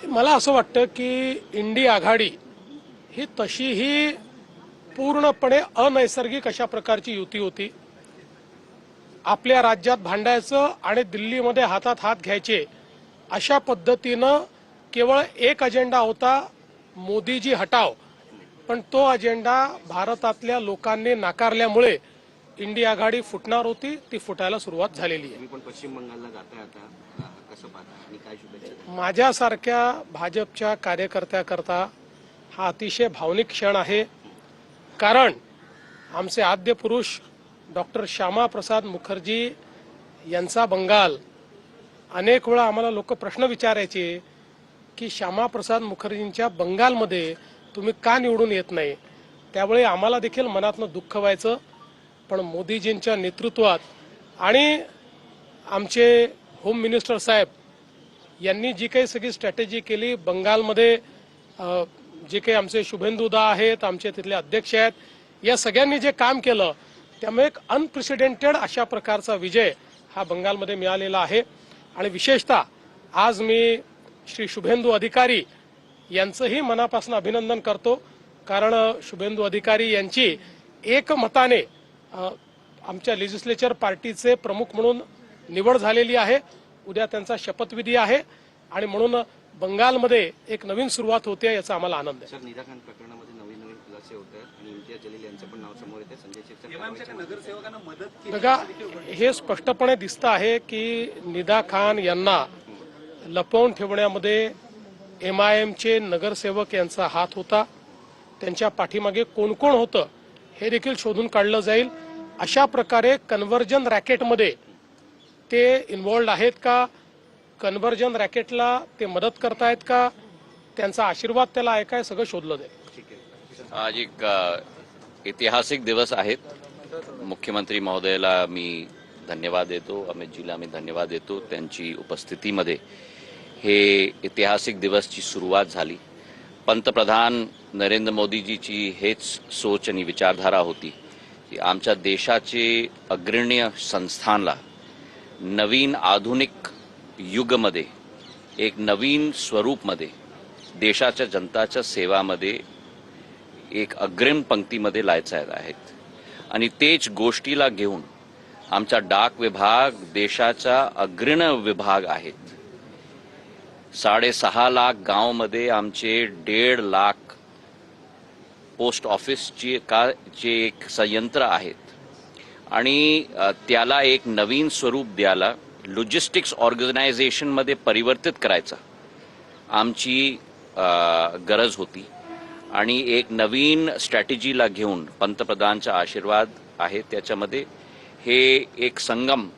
मला असं वाटतं की इंडी आघाडी ही तशीही पूर्णपणे अनैसर्गिक अशा प्रकारची युती होती। आपल्या राज्यात भांडायचं आणि दिल्लीमध्ये हातात हात घ्यायचे अशा पद्धतीनं केवळ एक अजेंडा होता, मोदीजी हटाव। पण तो अजेंडा भारतातल्या लोकांनी नाकारल्यामुळे इंडी आघाडी फुटणार होती, ती फुटायला सुरुवात झालेली आहे। तुम्ही पण पश्चिम बंगालला जाताय आता, कसं पाहता आणि काय शुभेच्छा? माझ्यासारख्या भाजपच्या कार्यकर्त्याकरता हा अतिशय भावनिक क्षण आहे। कारण आमचे आद्य पुरुष डॉक्टर श्यामा प्रसाद मुखर्जी यांचा बंगाल, अनेक वेळा आम्हाला लोक प्रश्न विचारायचे की श्यामा प्रसाद मुखर्जींच्या बंगालमध्ये तुम्ही का निवडून येत नाही। त्यावेळी आम्हाला देखील मनातनं दुःख व्हायचं। पण मोदीजींच्या नेतृत्वात आणि आमचे होम मिनिस्टर साहेब यांनी जी काही सगळी स्ट्रॅटेजी केली, बंगालमध्ये जे काही आमचे शुभेंदुदा आहेत, आमचे तिथले अध्यक्ष आहेत, या सगळ्यांनी जे काम केलं त्यामुळे एक अनप्रेसिडेंटेड अशा प्रकारचा विजय हा बंगालमध्ये मिळालेला आहे। आणि विशेषतः आज मी श्री शुभेंदू अधिकारी यांचंही मनापासून अभिनंदन करतो। कारण शुभेंदू अधिकारी यांची एकमताने आमच्या लेजिस्लेचर पार्टीचे प्रमुख म्हणून निवड झालेली आहे। उद्या त्यांचा शपथविधी आहे आणि म्हणून बंगालमध्ये एक नवीन सुरुवात होते याचा आम्हाला आनंद आहे। सर, निदा खान प्रकरणामध्ये नवीन खुलासे होत आहेत आणि इम्तियाज जलील यांचं पण नाव समोर येते। संजय शिरसाट नगरसेवकांना मदत केली बघा, हे स्पष्टपणे दिसतं आहे की निदा खान यांना लपवून ठेवण्यामध्ये MIMचे नगरसेवक यांचा हात होता। त्यांच्या पाठीमागे कोण कोण होतं हे देखील शोधून काढलं जाईल। अशा प्रकारे कन्व्हर्जन रॅकेटमध्ये ते इन्व्हॉल्ड आहेत का, कन्व्हर्जन रॅकेटला ते मदत करतायत का, त्यांचा आशीर्वाद त्याला आहे काय, सगळं शोधलं जाईल। आज एक ऐतिहासिक दिवस आहे। मुख्यमंत्री महोदयाला मी धन्यवाद देतो, अमितजीला मी धन्यवाद देतो। त्यांची उपस्थितीमध्ये हे ऐतिहासिक दिवसची सुरुवात झाली। पंतप्रधान नरेंद्र मोदीजीची हेच सोच आणि विचारधारा होती की आमच्या देशाचे अग्रणी संस्थांना नवीन आधुनिक युगमध्ये एक नवीन स्वरूपमध्ये देशाच्या जनताच्या सेवामध्ये एक अग्रिम पंक्तीमध्ये लायचे आहेत। आणि तेच गोष्टीला घेऊन आमचा डाक विभाग देशाचा अग्रणी विभाग आहेत। 6.5 लाख गावांमध्ये आमचे 1.5 लाख पोस्ट ऑफिसचे जे एक संयंत्र आहेत आणि त्याला एक नवीन स्वरूप द्यायला लॉजिस्टिक्स ऑर्गनायझेशनमध्ये परिवर्तित करायचा आमची गरज होती। आणि एक नवीन स्ट्रॅटेजीला घेऊन पंतप्रधानांचा आशीर्वाद आहे त्याच्यामध्ये हे एक संगम